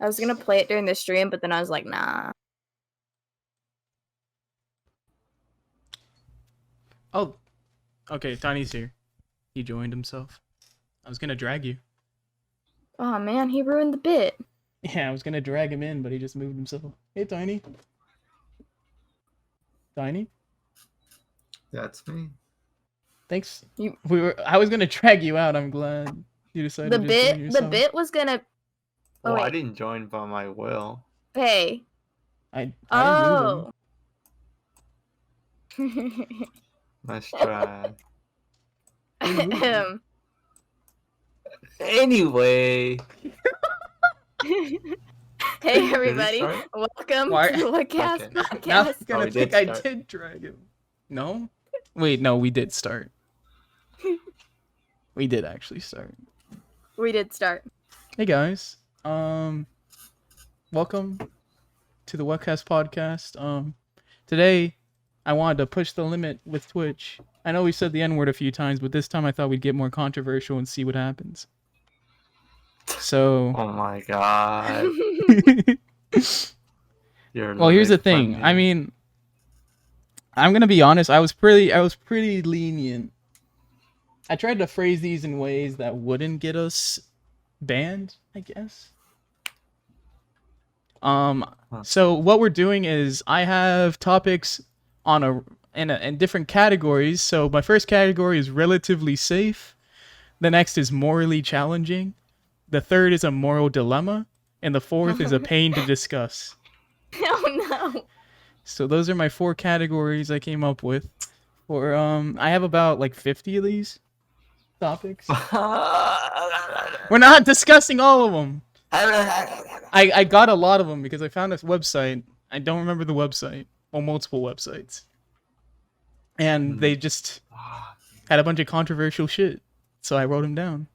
I was gonna play it during the stream, but then I was like, nah. Oh, okay. Tiny's here. He joined himself. I was gonna drag you. Oh man, he ruined the bit. Yeah, I was gonna drag him in, but he just moved himself. Hey, Tiny. Tiny. That's me. Thanks. I was gonna drag you out. I'm glad you decided to join yourself. The bit was gonna. Oh, I didn't join by my will. Hey. I Oh. Nice try. Hey Anyway. everybody, welcome to the Whatcast podcast. Now I'm gonna think I did drag him. No? Wait, no, we did start. We did actually start. We did start. Hey guys. Welcome to the Whatcast podcast. Today I wanted to push the limit with Twitch. I know we said the N-word a few times, but this time I thought we'd get more controversial and see what happens. So oh my god. Well, here's the thing. I mean, I'm gonna be honest. I was pretty lenient. I tried to phrase these in ways that wouldn't get us banned, I guess. So what we're doing is I have topics in different categories. So my first category is relatively safe. The next is morally challenging. The third is a moral dilemma, and the fourth is a pain to discuss. Oh no. So those are my 4 categories I came up with. For I have about like 50 of these topics. We're not discussing all of them. I got a lot of them because I found this website. I don't remember the website. Well, multiple websites. And they just had a bunch of controversial shit. So I wrote them down.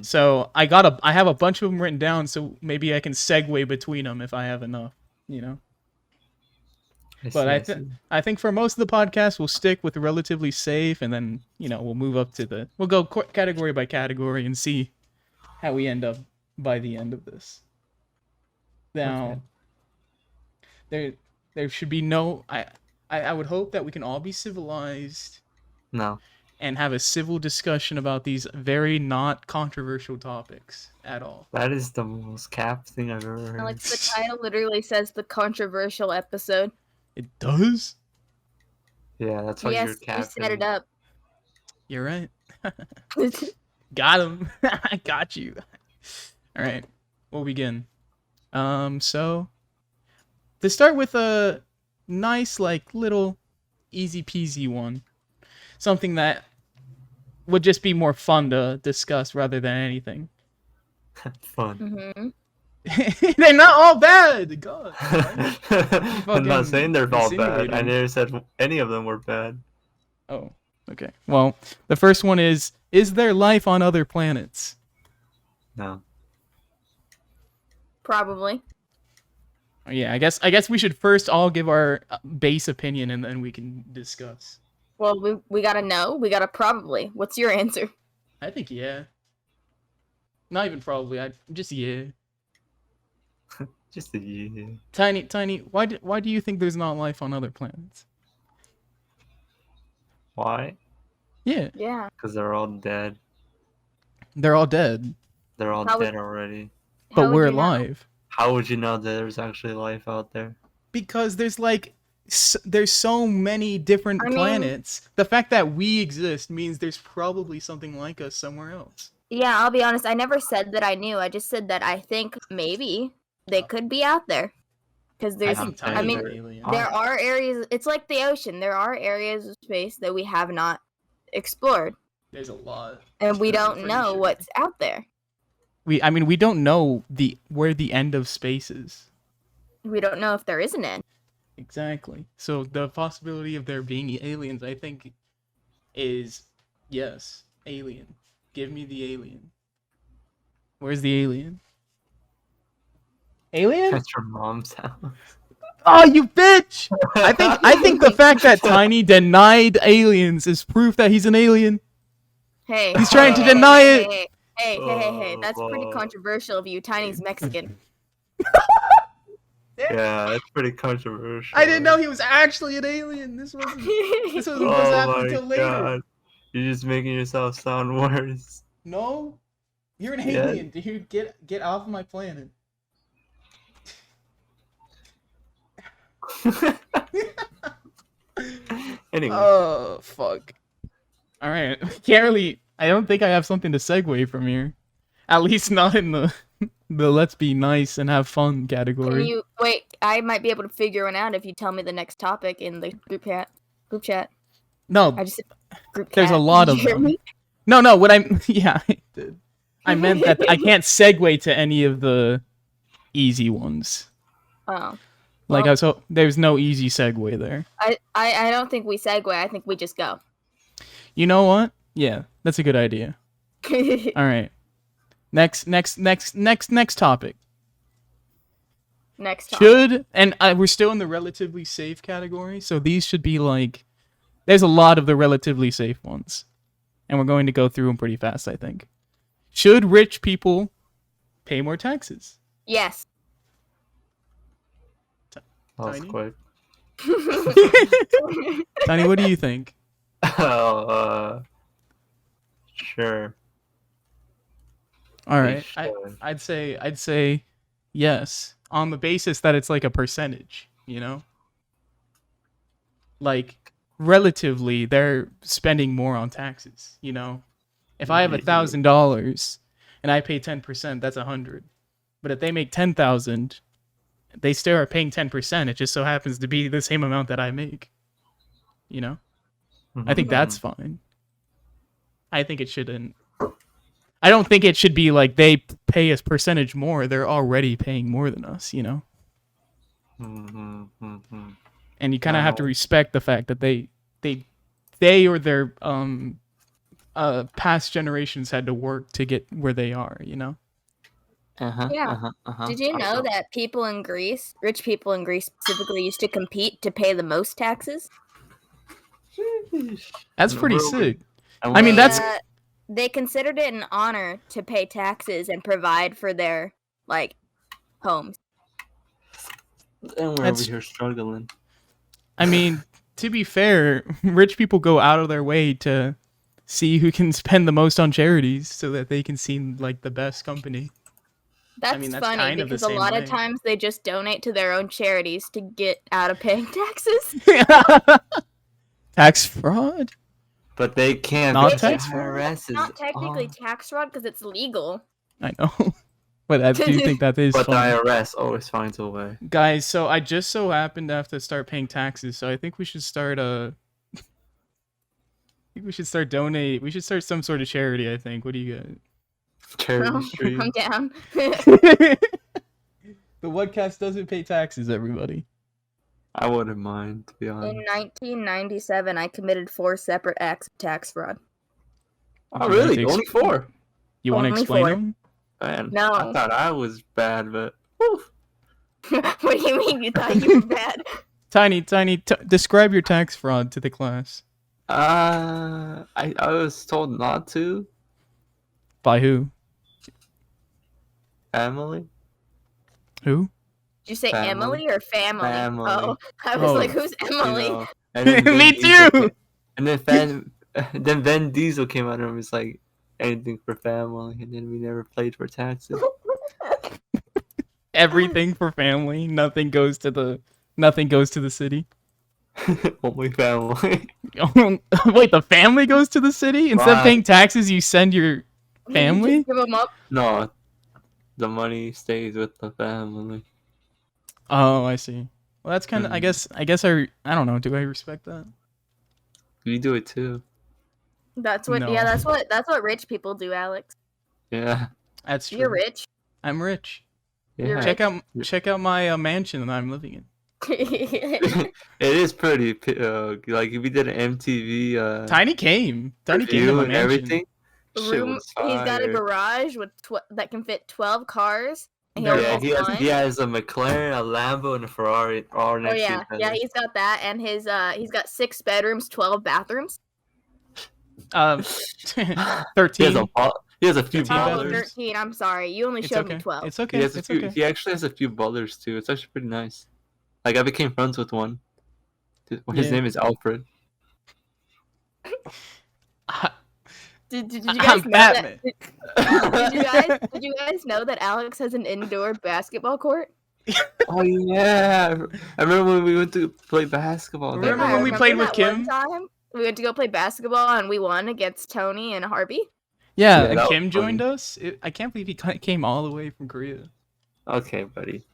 So I have a bunch of them written down, so maybe I can segue between them if I have enough, you know. I think for most of the podcast we'll stick with relatively safe, and then we'll move up to we'll go category by category and see how we end up by the end of this. Now, there should be no. I would hope that we can all be civilized. No. And have a civil discussion about these very not controversial topics at all. That is the most cap thing I've ever heard. Like the title literally says the controversial episode. It does? Yeah, that's why you're capping. You set it up. You're right. Got him. I got you. All right, we'll begin. So to start with a nice, like, little easy peasy one. Something that would just be more fun to discuss rather than anything. Fun. Mm-hmm. They're not all bad. God. I'm not saying they're all bad. I never said any of them were bad. Oh, okay. Well, the first one is there life on other planets? No. Probably. Yeah, I guess we should first all give our base opinion and then we can discuss. Well, we gotta know. We gotta probably. What's your answer? I think yeah. Not even probably. Just yeah. Just a yeah. Tiny. Why do you think there's not life on other planets? Why? Yeah. Yeah. Because they're all dead. They're all dead. They're all dead already. But we're alive. How would you know that there's actually life out there? Because there's so many different planets. The fact that we exist means there's probably something like us somewhere else. Yeah, I'll be honest. I never said that I knew. I just said that I think maybe they could be out there. Because there are areas. It's like the ocean. There are areas of space that we have not explored. There's a lot. And we don't know what's out there. We don't know where the end of space is. We don't know if there is an end. Exactly. So the possibility of there being aliens, I think, is yes, alien. Give me the alien. Where's the alien? Alien? That's your mom's house. Oh, you bitch! I think the fact that Tiny denied aliens is proof that he's an alien. Hey. He's trying to deny it. Hey. That's pretty controversial of you. Tiny's Mexican. Yeah, that's pretty controversial. I didn't know he was actually an alien. This wasn't supposed to happen until later. You're just making yourself sound worse. No, you're an alien, dude. Get off my planet. Anyway. Oh fuck. All right, I don't think I have something to segue from here. At least not in the let's be nice and have fun category. Can you wait? I might be able to figure one out if you tell me the next topic in the group chat. No, I just said group chat. There's a lot of them. No, what I did. I meant that I can't segue to any of the easy ones. Oh. Like so there's no easy segue there. I don't think we segue. I think we just go. You know what? Yeah, that's a good idea. All right. Next topic. Next topic. We're still in the relatively safe category, so these should be like, there's a lot of the relatively safe ones, and we're going to go through them pretty fast, I think. Should rich people pay more taxes? Yes. That was quick. Tiny, what do you think? Sure. All right, I'd say yes, on the basis that it's like a percentage, you know? Like, relatively, they're spending more on taxes, you know? If I have $1,000 and I pay 10%, that's 100. But if they make 10,000, they still are paying 10%. It just so happens to be the same amount that I make, you know? I think that's fine. I think it shouldn't. I don't think it should be like they pay a percentage more. They're already paying more than us, you know? And you kind of have to respect the fact that they or their past generations had to work to get where they are, you know? Did you know that people in Greece, rich people in Greece specifically, used to compete to pay the most taxes? That's pretty sick. I mean, that's... They considered it an honor to pay taxes and provide for their, like, homes. And we're over here struggling. I mean, to be fair, rich people go out of their way to see who can spend the most on charities so that they can seem like the best company. That's funny because a lot of times they just donate to their own charities to get out of paying taxes. Tax fraud? But they can't. Not tax fraud. It's not technically tax fraud because it's legal. I know. But I do think that is But funny. the IRS always finds a way. Guys, so I just so happen to have to start paying taxes, so I think we should start we should start some sort of charity, I think. What do you guys? Charity stream. I'm down. The Whatcast doesn't pay taxes, everybody. I wouldn't mind, to be honest. In 1997, I committed 4 separate acts of tax fraud. Oh, really? Only 4? You want to explain them? Man, no. I thought I was bad, but... What do you mean you thought you were bad? Tiny, describe your tax fraud to the class. I was told not to. By who? Emily? Who? Did you say family. Emily or family? Family. Oh, I was like, who's Emily? You know, and then Me too! And then then Vin Diesel came out and was like, anything for family, and then we never played for taxes. Everything for family. Nothing goes to the city. Only family. Wait, the family goes to the city? Instead of paying taxes, you send your family? Give them up. No, the money stays with the family. Oh, I see. Well, that's kind of. I guess I don't know. Do I respect that? You do it too. That's what. No. Yeah, that's what rich people do, Alex. Yeah, that's true. You're rich. I'm rich. Yeah. Check out my mansion that I'm living in. It is pretty. Like if we did an MTV. Tiny came to my mansion. Everything. He's got a garage with that can fit 12 cars. Yeah, he has a McLaren, a Lambo, and a Ferrari all next to each other. Yeah, he's got that, and he's got 6 bedrooms, 12 bathrooms. 13. He has a few 13 ballers. 13. I'm sorry. You only showed me 12. It's okay. It's okay. He actually has a few ballers too. It's actually pretty nice. Like I became friends with one. His name is Alfred. Did you guys know Batman. Did you guys know that Alex has an indoor basketball court? Oh yeah, I remember when we went to play basketball. Remember when we played with Kim? One time we went to go play basketball and we won against Tony and Harvey. Yeah, and Kim joined us. I can't believe he came all the way from Korea. Okay, buddy.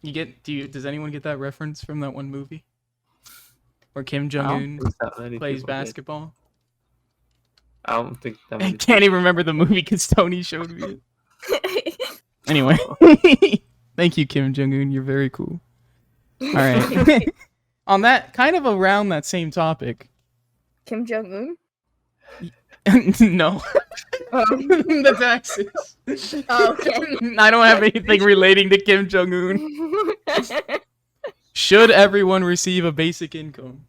Does anyone get that reference from that one movie? Where Kim Jong-un plays basketball? I don't think that I can't even remember the movie because Tony showed me it. Anyway. Thank you, Kim Jong-un. You're very cool. All right. On that, kind of around that same topic. Kim Jong-un? No. The taxes. Oh, okay. I don't have anything relating to Kim Jong-un. Should everyone receive a basic income?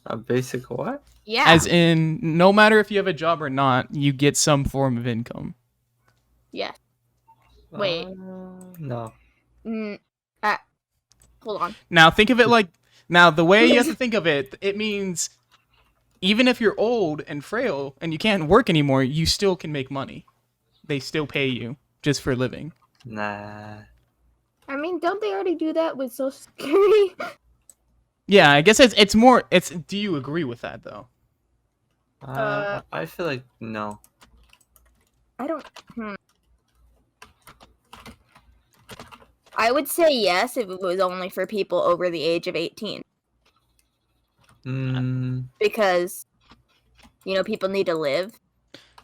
A basic what? Yeah. As in, no matter if you have a job or not, you get some form of income. Yeah. Wait. No. Hold on. Now, think of it like... Now, the way you have to think of it, it means... Even if you're old and frail and you can't work anymore, you still can make money. They still pay you just for living. Nah. I mean, don't they already do that with Social Security? Yeah, I guess it's more... Do you agree with that, though? I feel like no. I don't... I would say yes if it was only for people over the age of 18. Because, people need to live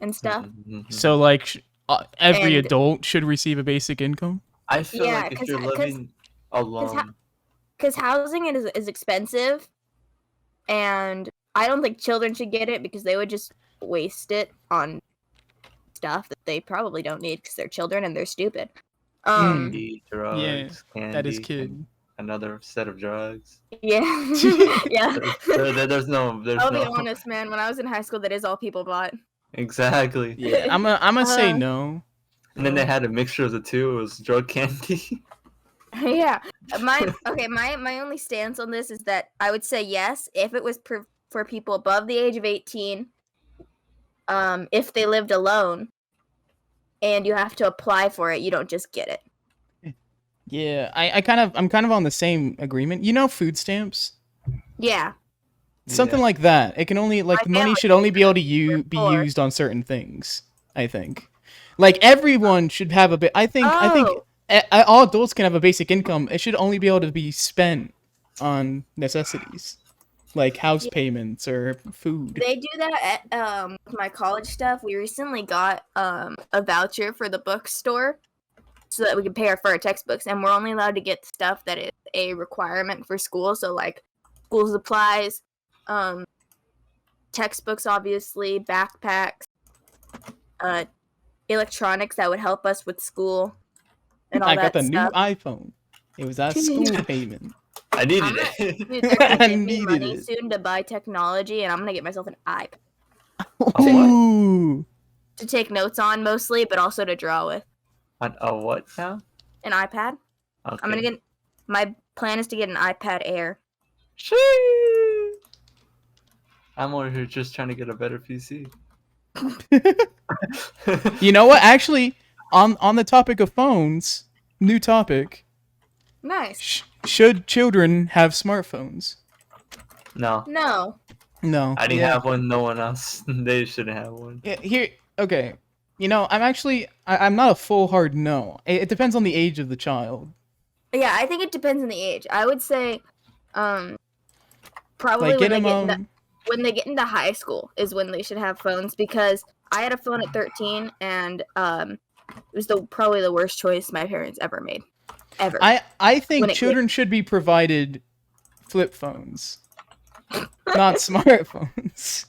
and stuff. So, like, every adult should receive a basic income? I feel like if you're living alone... Because housing is expensive, and I don't think children should get it because they would just waste it on stuff that they probably don't need because they're children and they're stupid. Candy, drugs, yeah, candy, that is kid. Another set of drugs. Yeah. Yeah. There's no... I'll be honest, man. When I was in high school, that is all people bought. Exactly. Yeah, I'm gonna say no. And then they had a mixture of the two. It was drug candy. Yeah. My only stance on this is that I would say yes if it was for people above the age of 18. If they lived alone, and you have to apply for it, you don't just get it. Yeah, I'm kind of on the same agreement. Food stamps? Yeah. Something like that. It can only the money should only be able to be used on certain things, I think. Like everyone should have a bit. I think all adults can have a basic income. It should only be able to be spent on necessities. Like house payments or food. They do that at with my college stuff. We recently got a voucher for the bookstore so that we can pay for our textbooks, and we're only allowed to get stuff that is a requirement for school. So like school supplies, textbooks, obviously, backpacks, electronics that would help us with school, and all that stuff. I got the new iPhone. It was that school payment. I needed it. Dude, they're gonna give me money soon to buy technology, and I'm gonna get myself an iPad. Ooh. To take notes on mostly, but also to draw with. On a what now? An iPad. Okay. I'm gonna get. My plan is to get an iPad Air. I'm over here just trying to get a better PC. You know what? Actually, on the topic of phones, new topic. Nice. Should children have smartphones? No. No. I didn't have one. No one else. They shouldn't have one. Yeah. Okay. I'm not a full hard no. It depends on the age of the child. Yeah, I think it depends on the age. I would say, probably like when they get into high school is when they should have phones, because I had a phone at 13 and it was probably the worst choice my parents ever made. Ever. I think children should be provided flip phones, not smartphones.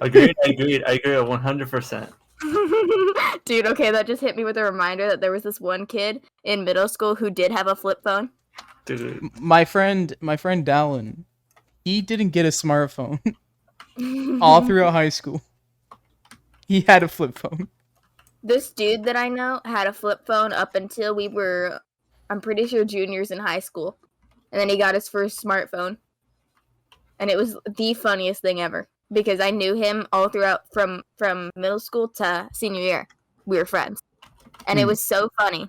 Agreed 100%. Dude, okay, that just hit me with a reminder that there was this one kid in middle school who did have a flip phone. Dude. My friend Dallin, he didn't get a smartphone all throughout high school. He had a flip phone. This dude that I know had a flip phone up until we were, I'm pretty sure, juniors in high school. And then he got his first smartphone. And it was the funniest thing ever. Because I knew him all throughout from middle school to senior year. We were friends. And it was so funny.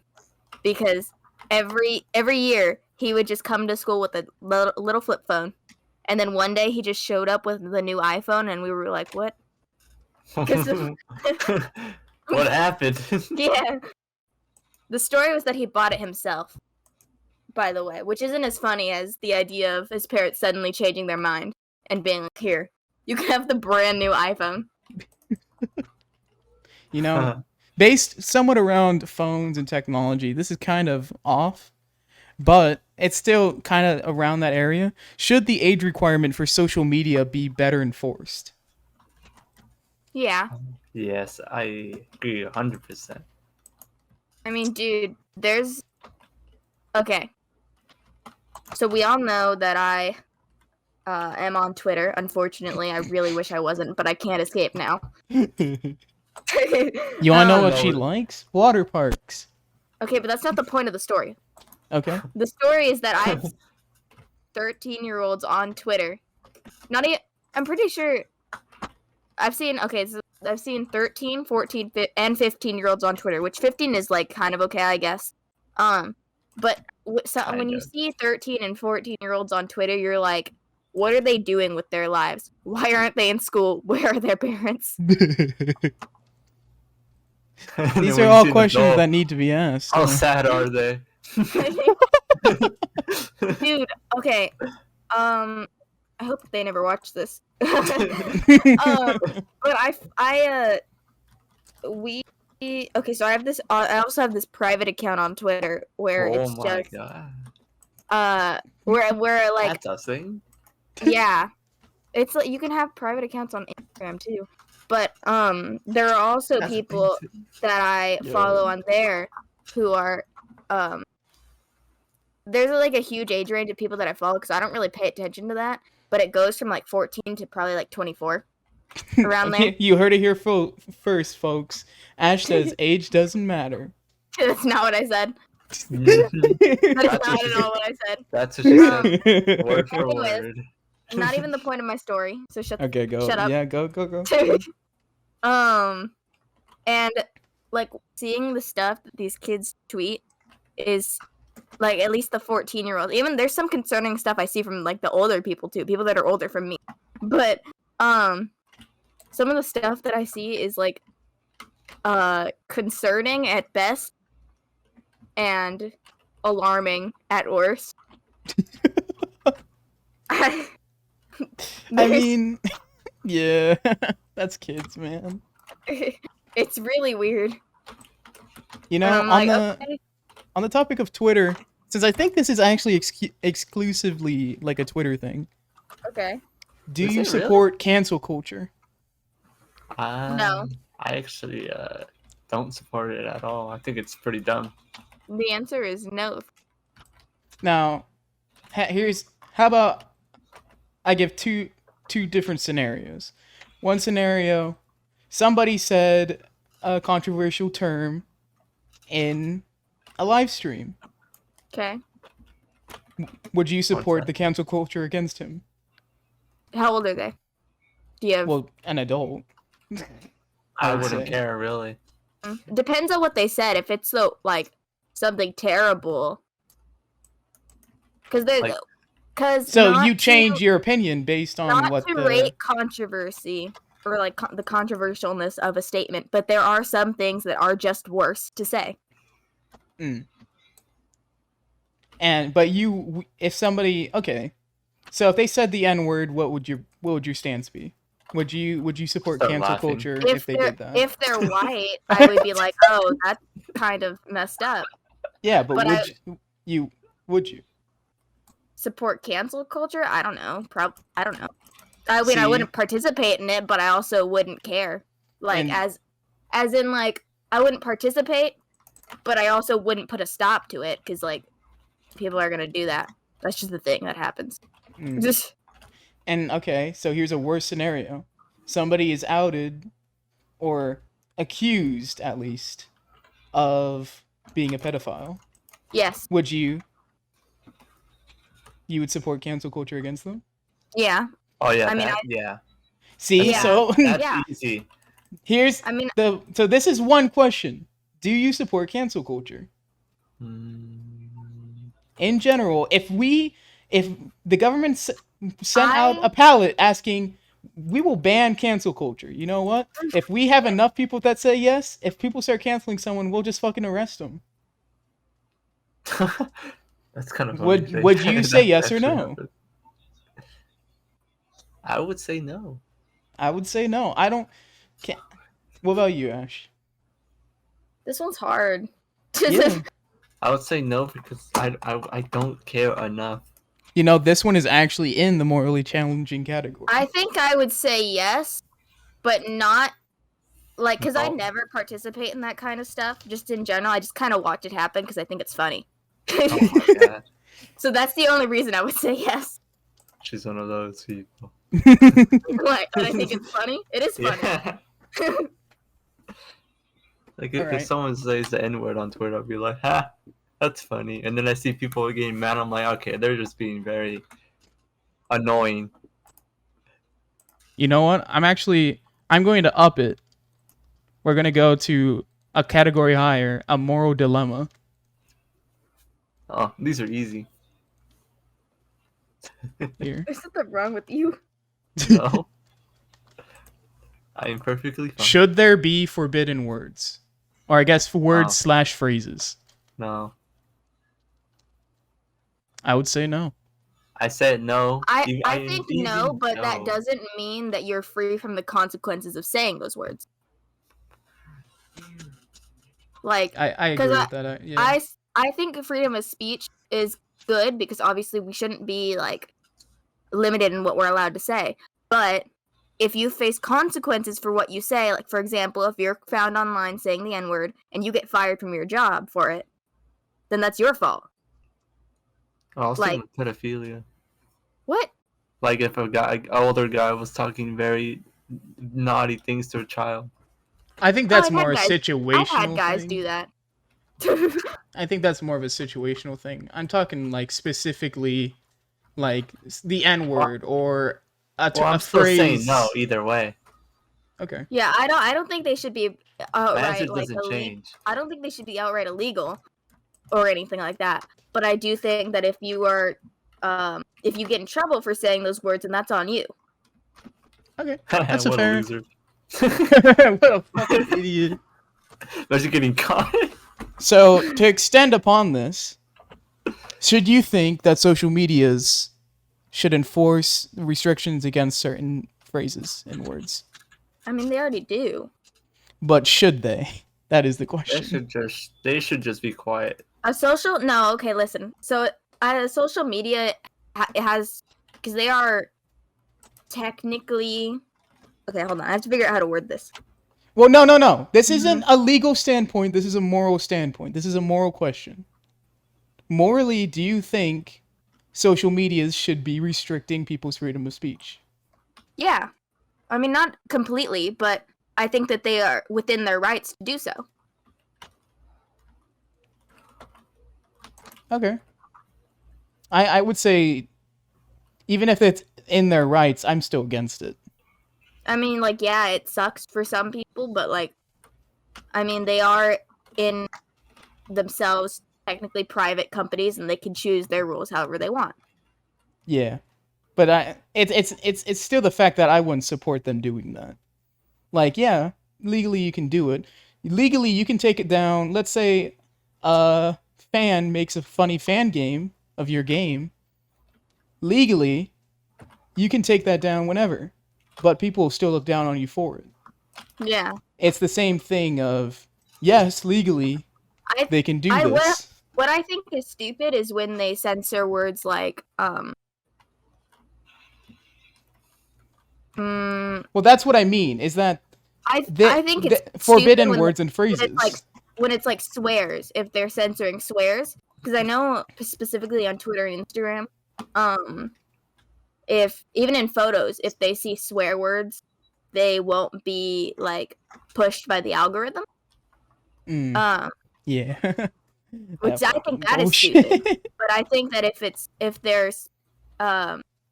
Because every year, he would just come to school with a little flip phone. And then one day, he just showed up with the new iPhone. And we were like, what? What happened? Yeah. The story was that he bought it himself, by the way, which isn't as funny as the idea of his parents suddenly changing their mind and being like, here, you can have the brand new iPhone. You know, based somewhat around phones and technology, this is kind of off, but it's still kind of around that area. Should the age requirement for social media be better enforced? Yeah. Yes, I agree 100%. I mean, dude, there's... Okay. So we all know that I am on Twitter. Unfortunately, I really wish I wasn't, but I can't escape now. You want to know what she likes? Water parks. Okay, but that's not the point of the story. Okay. The story is that I've 13-year-olds on Twitter. I'm pretty sure I've seen 13, 14, and 15-year-olds on Twitter, which 15 is like kind of okay, I guess. But when you see 13 and 14-year-olds on Twitter, you're like, what are they doing with their lives? Why aren't they in school? Where are their parents? These are all questions that need to be asked. How sad are they? Dude, okay. I hope they never watch this. But okay, so I have this. I also have this private account on Twitter where it's just. Where like. That's a thing. Yeah, it's like you can have private accounts on Instagram too, but there are also people that I follow on there who are There's like a huge age range of people that I follow because I don't really pay attention to that, but it goes from like 14 to probably like 24. Around there. You heard it here first, folks. Ash says age doesn't matter. That's not what I said. That is not at all what I said. That's what she said. Word for word. Not even the point of my story. So shut up. Yeah, go. And like seeing the stuff that these kids tweet is like at least the 14-year-old. Even there's some concerning stuff I see from like the older people too, people that are older from me. But some of the stuff that I see is like concerning at best and alarming at worst. I mean, yeah, that's kids, man. It's really weird. You know, on the topic of Twitter, since I think this is actually exclusively like a Twitter thing. Okay. Do you support cancel culture? No. I actually don't support it at all. I think it's pretty dumb. The answer is no. Now, how about I give two different scenarios. One scenario, somebody said a controversial term in a live stream. Okay. Would you support the cancel culture against him? How old are they? Do you have... Well, an adult. I wouldn't care, really. Depends on what they said. If it's so like something terrible, so you change your opinion based on what the... Not to rate controversy or like the controversialness of a statement, but there are some things that are just worse to say. But if somebody, okay, so if they said the N-word, what would your stance be? Would you support cancel culture if they did that? If they're white, I would be like, oh, that's kind of messed up. Yeah, but would you support cancel culture? I don't know. I don't know. I mean, I wouldn't participate in it, but I also wouldn't care. Like, as in, like, I wouldn't participate, but I also wouldn't put a stop to it, because, like, people are gonna do that. That's just the thing that happens. And, okay, so here's a worse scenario. Somebody is outed, or accused, at least, of being a pedophile, Yes. you would support cancel culture against them? Yeah. Oh yeah, I mean, yeah. See, Yeah. so That's Yeah. easy. here's I mean, so this is one question. Do you support cancel culture? In general, if the government sent out a ballot asking, we will ban cancel culture. You know what? If we have enough people that say yes, if people start canceling someone, we'll just fucking arrest them. That's kind of funny. Would you say yes or no? Happened. I would say no. I would say no. I don't. Can't. What about you, Ash? This one's hard. Yeah. I would say no because I don't care enough. You know, this one is actually in the morally challenging category. I think I would say yes, but not like because I never participate in that kind of stuff. Just in general, I just kind of watch it happen because I think it's funny. Oh my god! So that's the only reason I would say yes. She's one of those people. What? And I think it's funny. It is funny. Yeah. Like if someone says the N-word on Twitter, I'll be like, ha, that's funny. And then I see people getting mad. I'm like, okay, they're just being very annoying. You know what? I'm going to up it. We're going to go to a category higher, a moral dilemma. Oh, these are easy. Here. There's something wrong with you. No. I am perfectly fine. Should there be forbidden words? Or I guess words / phrases. No. I would say no. I said no. I think no, but that doesn't mean that you're free from the consequences of saying those words. Like, I agree with that. Yeah. I think freedom of speech is good because obviously we shouldn't be like limited in what we're allowed to say. But if you face consequences for what you say, like for example, if you're found online saying the N-word and you get fired from your job for it, then that's your fault. I was thinking pedophilia. What? Like if an older guy was talking very naughty things to a child. I think that's more a situational I've had guys do that. I think that's more of a situational thing. I'm talking like specifically like the N-word or I'm a still phrase. saying no either way. Okay. Yeah, I don't think they should be outright change. I don't think they should be outright illegal or anything like that. But I do think that if you are if you get in trouble for saying those words, then that's on you. Okay. That's what a fair. A loser. What a fucking idiot. Imagine getting caught. So, to extend upon this, should you think that social medias should enforce restrictions against certain phrases and words? I mean, they already do. But should they? That is the question. They should just be quiet. Okay, listen. So, social media, it has, because they are technically, okay, hold on. I have to figure out how to word this. Well, no. This isn't a legal standpoint. This is a moral standpoint. This is a moral question. Morally, do you think social medias should be restricting people's freedom of speech? Yeah. I mean, not completely, but I think that they are within their rights to do so. Okay. I would say, even if it's in their rights, I'm still against it. I mean, like, yeah, it sucks for some people, but, like, I mean, they are in themselves technically private companies, and they can choose their rules however they want. Yeah, but it's still the fact that I wouldn't support them doing that. Like, yeah, legally you can do it. Legally you can take it down. Let's say a fan makes a funny fan game of your game. Legally, you can take that down whenever. But people will still look down on you for it. Yeah. It's the same thing of, yes, legally, they can do this. What I think is stupid is when they censor words like, Well, that's what I mean, is that I think it's forbidden words and phrases. When it's like swears, if they're censoring swears. Because I know specifically on Twitter and Instagram, if even in photos, if they see swear words, they won't be like pushed by the algorithm. Yeah. Which I think that is stupid. But I think that if there's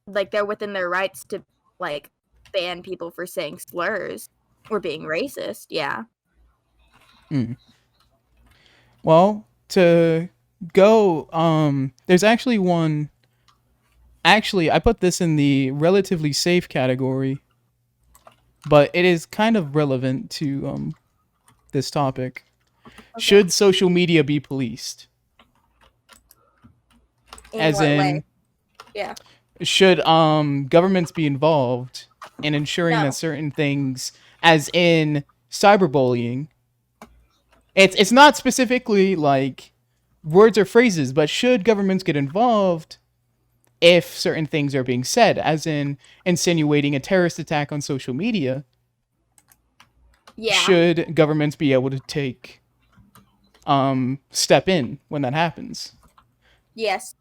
like they're within their rights to like ban people for saying slurs or being racist, yeah. Well, to go, there's actually one. Actually, I put this in the relatively safe category, but it is kind of relevant to this topic. Okay. Should social media be policed? In what way? Yeah. Should governments be involved in ensuring that certain things, as in cyberbullying, it's not specifically like words or phrases, but should governments get involved if certain things are being said, as in insinuating a terrorist attack on social media? Yeah. Should governments be able to take step in when that happens? Yes.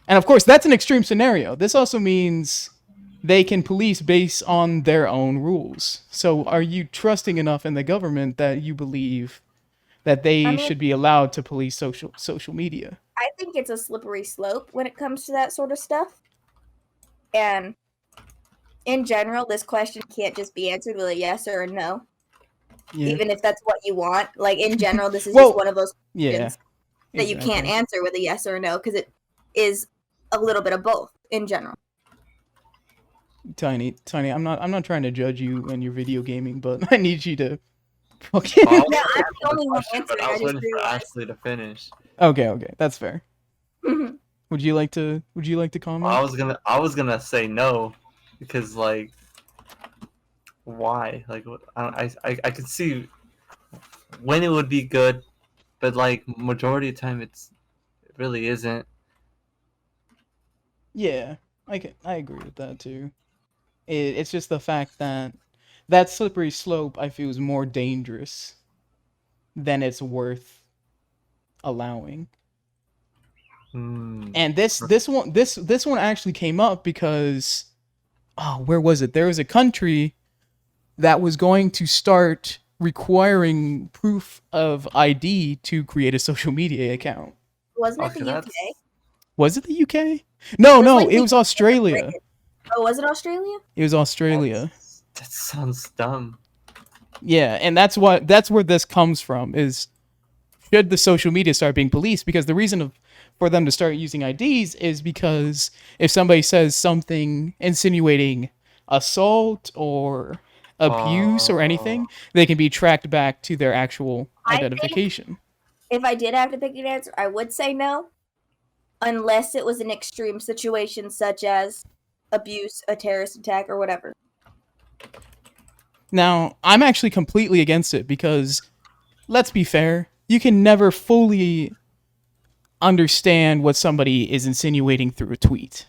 And of course, that's an extreme scenario. This also means they can police based on their own rules. So are you trusting enough in the government that you believe that they should be allowed to police social media? I think it's a slippery slope when it comes to that sort of stuff. And in general, this question can't just be answered with a yes or a no. Yeah. Even if that's what you want. Like, in general, this is just one of those questions that you can't answer with a yes or a no, because it is a little bit of both in general. Tiny, I'm not trying to judge you and your video gaming, but I need you to okay. Yeah, I'm the only one answering. I was waiting for Ashley to finish. Okay, that's fair. Would you like to comment? I was gonna say no, because like, why? Like, I can see when it would be good, but like majority of the time it really isn't. Yeah, I agree with that too. It's just the fact that slippery slope, I feel, is more dangerous than it's worth allowing. And this one actually came up because, where was it? There was a country that was going to start requiring proof of ID to create a social media account. Wasn't it the UK? Was it the UK? No, it was Australia. Oh, was it Australia? It was Australia. That sounds dumb. Yeah, and that's where this comes from, is should the social media start being policed? Because the reason for them to start using IDs is because if somebody says something insinuating assault or abuse or anything, they can be tracked back to their actual identification. If I did have to pick an answer, I would say no, unless it was an extreme situation such as abuse, a terrorist attack, or whatever. Now, I'm actually completely against it because, let's be fair, you can never fully understand what somebody is insinuating through a tweet.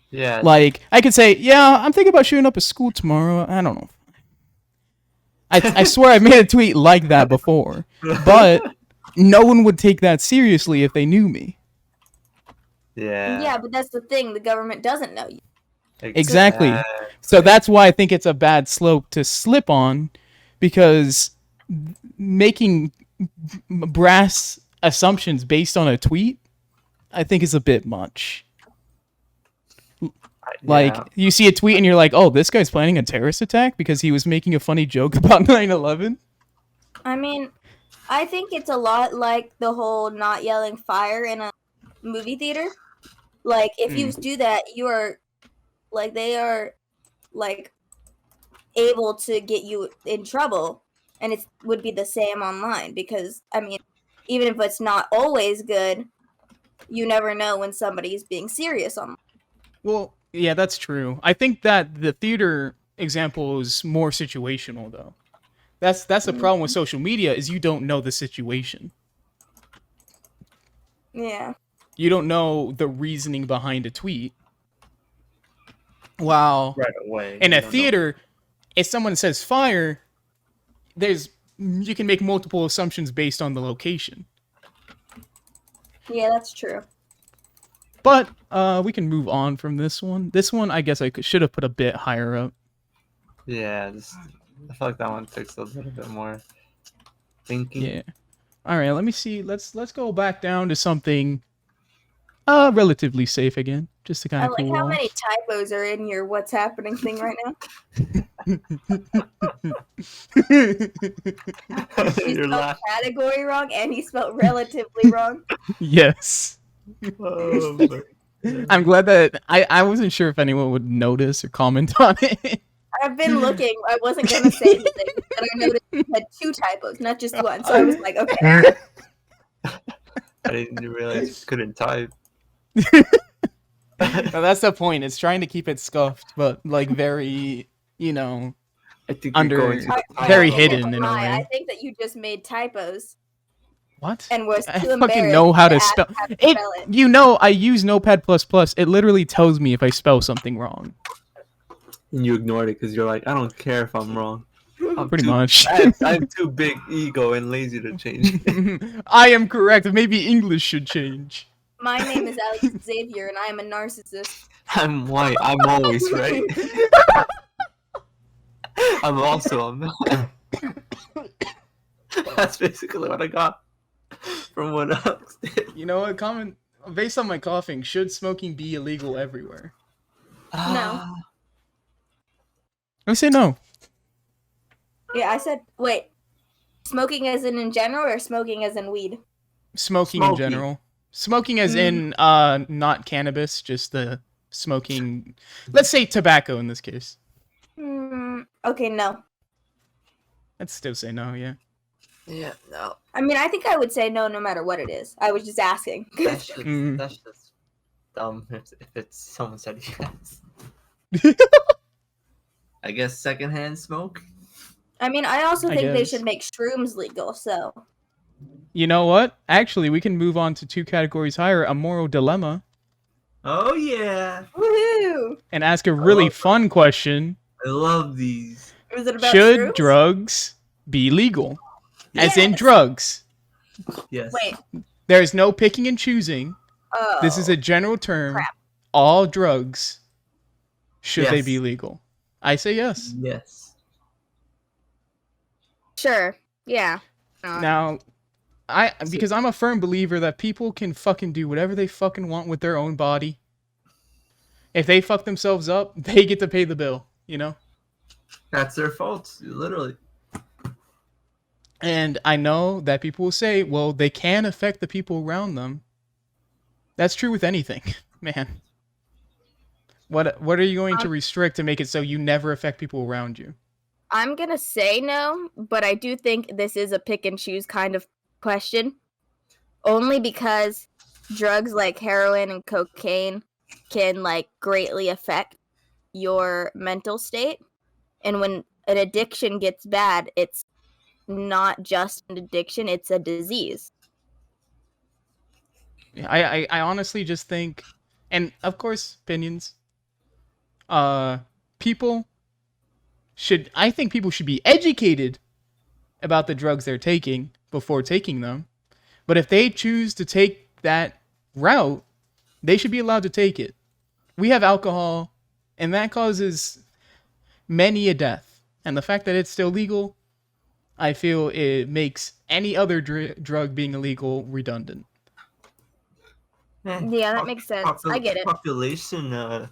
Yeah. Like, I could say, yeah, I'm thinking about shooting up a school tomorrow. I don't know. I swear I've made a tweet like that before. But no one would take that seriously if they knew me. Yeah. Yeah, but that's the thing. The government doesn't know you. Exactly. So that's why I think it's a bad slope to slip on, because making brass assumptions based on a tweet, I think, is a bit much. Like, you see a tweet and you're like, oh, this guy's planning a terrorist attack because he was making a funny joke about 9/11? I mean, I think it's a lot like the whole not yelling fire in a movie theater. Like, if you do that, you are, like, they are, like, able to get you in trouble. And it would be the same online because, I mean, even if it's not always good, you never know when somebody's being serious online. Well, yeah, that's true. I think that the theater example is more situational, though. That's the problem with social media, is you don't know the situation. Yeah. You don't know the reasoning behind a tweet. Wow. Right away. In a theater, if someone says fire, you can make multiple assumptions based on the location. Yeah, that's true. But we can move on from this one. This one, I guess should have put a bit higher up. Yeah, I feel like that one takes a little bit more thinking. Yeah. All right, let me see. Let's go back down to something relatively safe again, just to kind of cool how off. many typos are in your what's happening thing right now. He spelled category wrong and he spelled relatively wrong. Yes. Oh, I'm glad that I wasn't sure if anyone would notice or comment on it. I've been looking. I wasn't going to say anything, but I noticed you had 2 typos, not just one. So I was like, okay. I didn't realize you couldn't type. No, that's the point. It's trying to keep it scuffed, but like very, I think very hidden in a way. I think that you just made typos. What? And was too I fucking know how to spell it. I use Notepad++. It literally tells me if I spell something wrong. And you ignored it because you're like, I don't care if I'm wrong. Pretty much. I'm too big ego and lazy to change it. I am correct. Maybe English should change. My name is Alex Xavier, and I am a narcissist. I'm white. I'm always right. I'm also a man. That's basically what I got from what Alex did. You know what? Based on my coughing, should smoking be illegal everywhere? No. I say no. Yeah, I said, wait. Smoking as in general or smoking as in weed? Smoking in general. Smoking as in not cannabis, just the smoking. Let's say tobacco in this case. Okay, no. I'd still say no, yeah. Yeah, no. I mean, I think I would say no matter what it is. I was just asking. That's just dumb if it's someone said yes. I guess secondhand smoke? I mean, I also think they should make shrooms legal, so. You know what? Actually, we can move on to 2 categories higher, a moral dilemma. Oh, yeah. Woohoo! And ask a really fun question. I love these. Is it about should shrooms? Drugs be legal? Yes. As in drugs. Yes. Wait. There is no picking and choosing. Oh. This is a general term. Crap. All drugs, should they be legal? I say yes. Yes. Sure. Yeah. Now, because I'm a firm believer that people can fucking do whatever they fucking want with their own body. If they fuck themselves up, they get to pay the bill, That's their fault, literally. And I know that people will say, well, they can affect the people around them. That's true with anything, man. What are you going to restrict to make it so you never affect people around you? I'm going to say no, but I do think this is a pick and choose kind of question. Only because drugs like heroin and cocaine can greatly affect your mental state. And when an addiction gets bad, it's not just an addiction, it's a disease. I honestly just think, and of course, opinions. People should be educated about the drugs they're taking before taking them. But if they choose to take that route, they should be allowed to take it. We have alcohol, and that causes many a death. And the fact that it's still legal, I feel it makes any other drug being illegal redundant. Yeah, that makes sense. I get it. Population.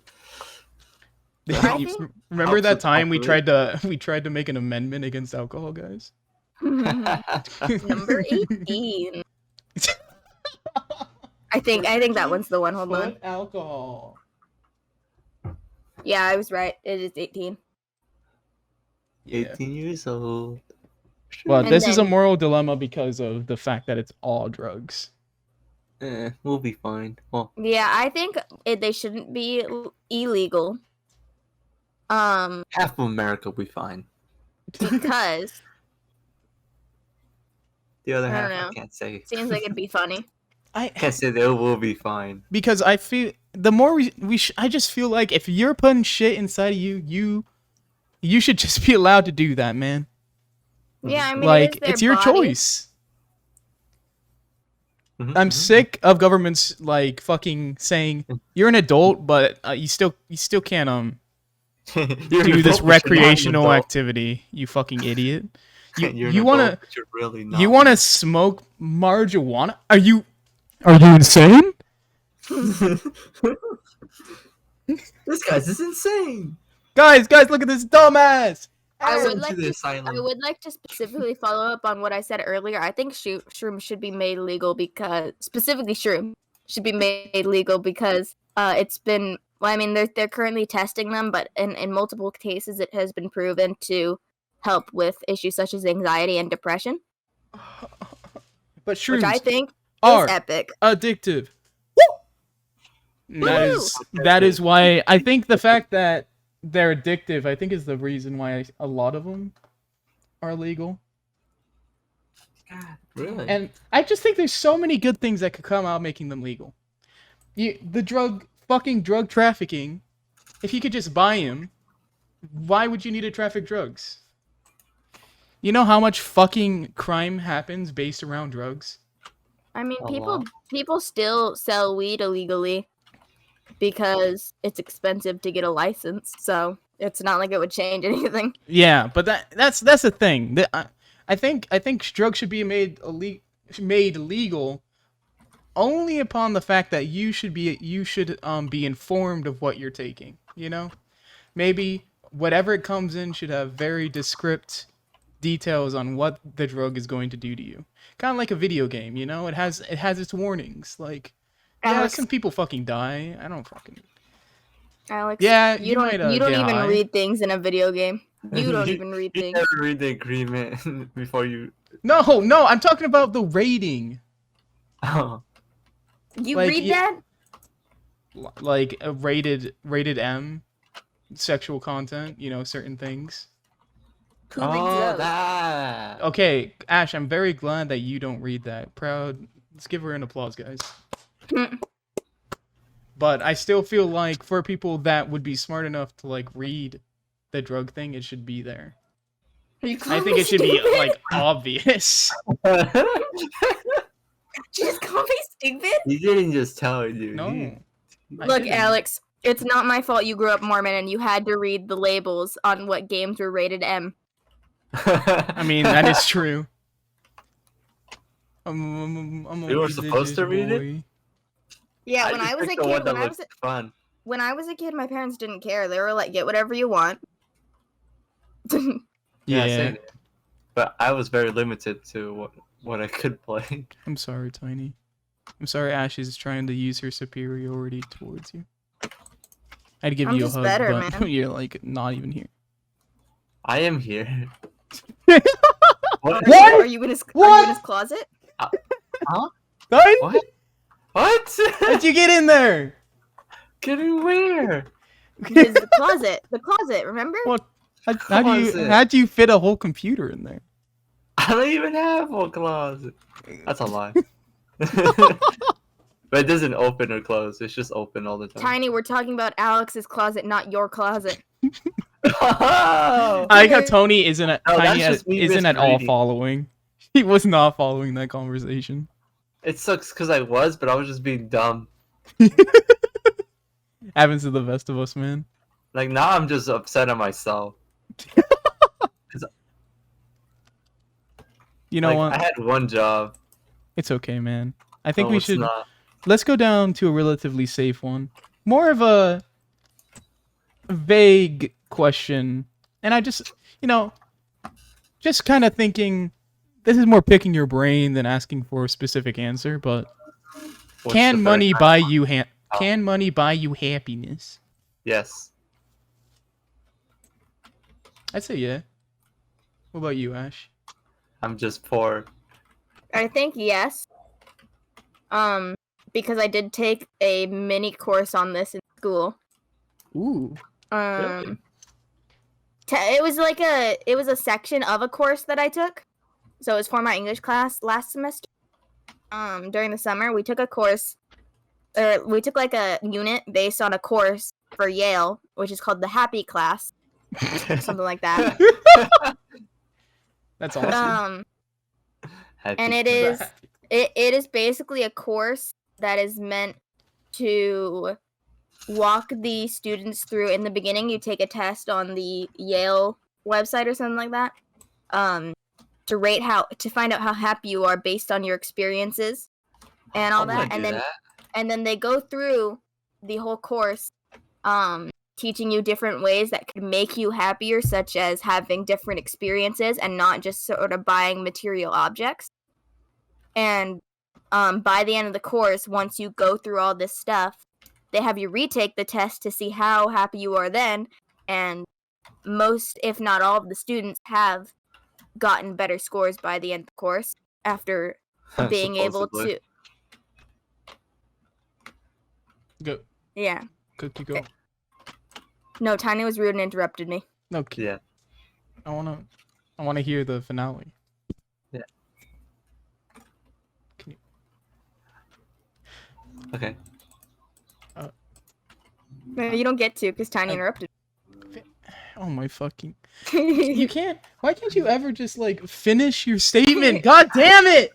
Remember that time we tried to make an amendment against alcohol, guys? Number 18. I think that one's the one. Hold on. Alcohol. Yeah, I was right. It is 18. 18 years old. Well, this is a moral dilemma because of the fact that it's all drugs. We'll be fine. Well, yeah, I think they shouldn't be illegal. Half of America will be fine. Because the other half, I can't say. Seems like it'd be funny. I can't say they will be fine. Because I feel the more I just feel like if you're putting shit inside of you should just be allowed to do that, man. Yeah, I mean, it's your choice. I'm sick of governments like fucking saying you're an adult, but you still can't do this recreational activity. You fucking idiot. You wanna really you wanna smoke marijuana? Are you insane? This guy's is insane. Guys, look at this dumbass. I would like to specifically follow up on what I said earlier. I think shroom should be made legal because specifically shroom should be made legal because it's been. Well, I mean, they're currently testing them, but in multiple cases, it has been proven to help with issues such as anxiety and depression. But shrooms, which I think are is epic, addictive. That is why I think the fact that they're addictive, I think, is the reason why a lot of them are legal. God, really? And I just think there's so many good things that could come out making them legal. Fucking drug trafficking. If you could just buy him, why would you need to traffic drugs? You know how much fucking crime happens based around drugs? I mean, people still sell weed illegally because it's expensive to get a license, so it's not like it would change anything. Yeah, but that's the thing. I think drugs should be made legal only upon the fact that you should be informed of what you're taking. You know, maybe whatever it comes in should have very descriptive details on what the drug is going to do to you. Kind of like a video game, you know? It has its warnings. Like, Alex, some people fucking die. I don't fucking. Alex, yeah, you don't even read things in a video game. You don't even read things. You never read the agreement before you. No, I'm talking about the rating. Oh. You read that? Like a rated M, sexual content. You know, certain things. That. Okay, Ash, I'm very glad that you don't read that. Proud. Let's give her an applause, guys. But I still feel like for people that would be smart enough to like read the drug thing, it should be there. I think it should be like obvious. Did you just call me stupid? You didn't just tell her, dude. No. Look, Alex, it's not my fault you grew up Mormon and you had to read the labels on what games were rated M. I mean, that is true. You were supposed to read it? Yeah, when I was a kid, my parents didn't care. They were like, get whatever you want. Yeah. But I was very limited to what I could play. I'm sorry, Tiny. I'm sorry Ash is trying to use her superiority towards you. I'd give you a hug, but man. You're like not even here. I am here. What? Are you in his closet? Huh? What? What? How'd you get in there? Get in where? The closet. The closet, remember? What? How'd you fit a whole computer in there? I don't even have a closet. That's a lie. But it doesn't open or close. It's just open all the time. Tiny, we're talking about Alex's closet, not your closet. I like how Tony isn't at all following. He was not following that conversation. It sucks because I was, but I was just being dumb. Happens to the best of us, man. Like, now I'm just upset at myself. You know what? I had one job. It's okay, man. I think we should... Let's go down to a relatively safe one. More of a vague question. And I just, just kind of thinking... This is more picking your brain than asking for a specific answer, but... Can money buy you happiness? Yes. I'd say yeah. What about you, Ash? I'm just poor. I think yes. Because I did take a mini course on this in school. Ooh. Really? It was a section of a course that I took. So it was for my English class last semester. During the summer, we took a course, or we took like a unit based on a course for Yale, which is called the Happy Class, something like that. That's awesome. And it is It is basically a course that is meant to walk the students through. In the beginning, you take a test on the Yale website or something like that, to find out how happy you are based on your experiences and all that. And then they go through the whole course, teaching you different ways that could make you happier, such as having different experiences and not just sort of buying material objects. And by the end of the course, once you go through all this stuff, they have you retake the test to see how happy you are then. And most, if not all, of the students have gotten better scores by the end of the course after being able to. Go. Yeah. Cookie go. Okay. No, Tiny was rude and interrupted me. Okay. Yeah. I wanna hear the finale. Yeah. Can you... Okay. No, you don't get to because Tiny interrupted. Oh my fucking! You can't. Why can't you ever just like finish your statement? God damn it!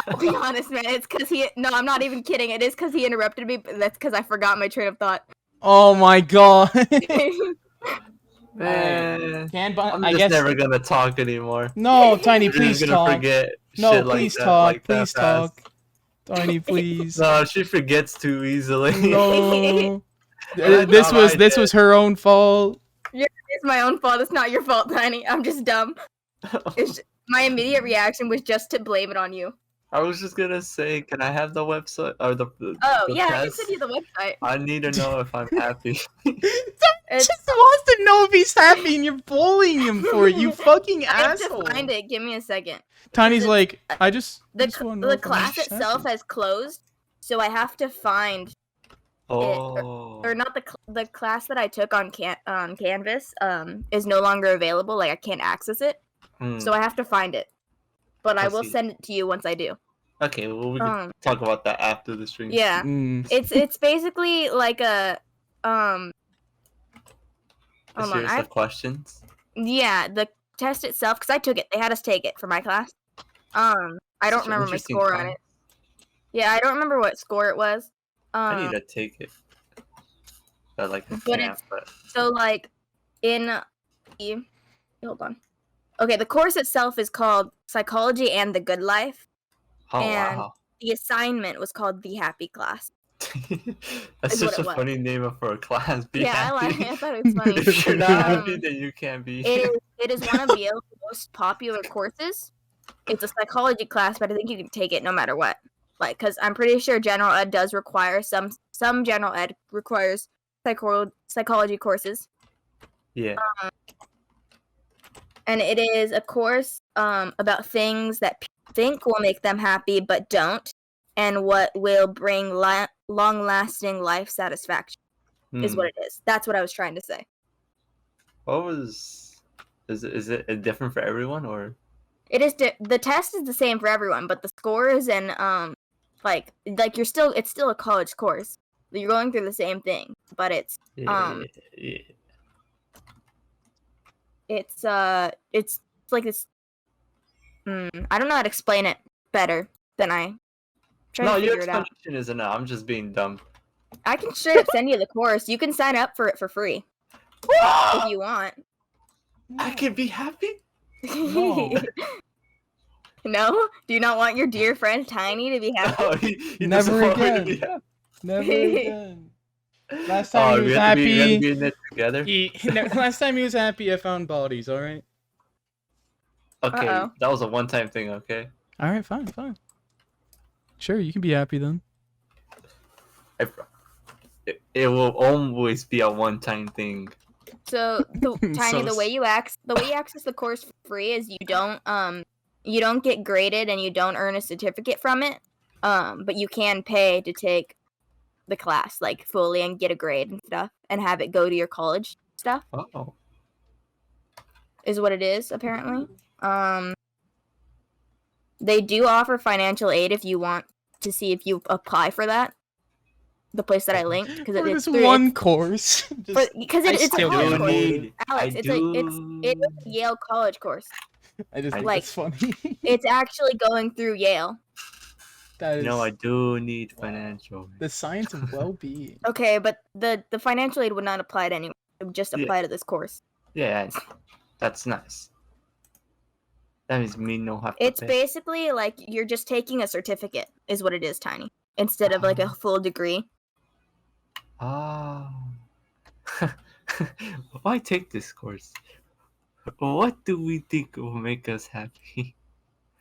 I'll be honest, man. It's because he. No, I'm not even kidding. It is because he interrupted me. But that's because I forgot my train of thought. Oh my god! Man, I'm I just guess never gonna talk anymore. No, Tiny, You're please just gonna talk. forget No, shit please like that, talk. like Please that talk. fast. Tiny, please. No, she forgets too easily. No. I this was her own fault. It's my own fault. It's not your fault, Tiny. I'm just dumb. My immediate reaction was just to blame it on you. I was just gonna say, can I have the website or the yeah, test? I can send you the website. I need to know if I'm happy. Just wants to know if he's happy, and you're bullying him for it. You fucking I have asshole. to find it. Give me a second. Tiny's like, the class itself has closed, so I have to find. Oh. Or not the class that I took on Canvas is no longer available. Like I can't access it, so I have to find it. But I will send it to you once I do. Okay, well we can talk about that after the stream. Yeah, it's basically like a A series of questions. Yeah, the test itself, because I took it. They had us take it for my class. I don't remember my score on it. Yeah, I don't remember what score it was. I need to take it. So like hold on. Okay, the course itself is called Psychology and the Good Life. Oh, and wow. The assignment was called The Happy Class. That's such a funny name for a class. I thought it was funny. If you're not happy, then you can't be. It is one of Yale's most popular courses. It's a psychology class, but I think you can take it no matter what. Like, because I'm pretty sure general ed does require some general ed requires psychology courses. Yeah. And it is a course about things that people think will make them happy but don't, and what will bring long-lasting life satisfaction is what it is. That's what I was trying to say. Is it different for everyone, or? It is. The test is the same for everyone, but the scores and like it's still a college course. You're going through the same thing, but it's it's like this. I don't know how to explain it better than I. No, your explanation isn't enough. I'm just being dumb. I can straight up send you the course. You can sign up for it for free if you want. I can be happy. No. No? Do you not want your dear friend Tiny to be happy? No, he Never again. Never again. Last time he was happy. We had to be in it together. Last time he was happy, I found bodies. All right. Okay, that was a one-time thing. Okay. All right, fine. Sure, you can be happy then. It will always be a one-time thing. So, Tiny, the way you access the course for free is you don't get graded and you don't earn a certificate from it. But you can pay to take the class like fully and get a grade and stuff and have it go to your college stuff. Oh. Is what it is apparently. They do offer financial aid if you want to see if you apply for that. The place that I linked because it's one course. Because it's a college course. Alex, it's a Yale college course. It's funny. It's actually going through Yale. I do need financial. The science of well-being. Okay, but the financial aid would not apply to anyone. It would just apply to this course. Yeah, that's nice. That means me no have to It's pay. basically like you're just taking a certificate, is what it is, Tiny, instead of like a full degree. Oh. Why take this course? What do we think will make us happy?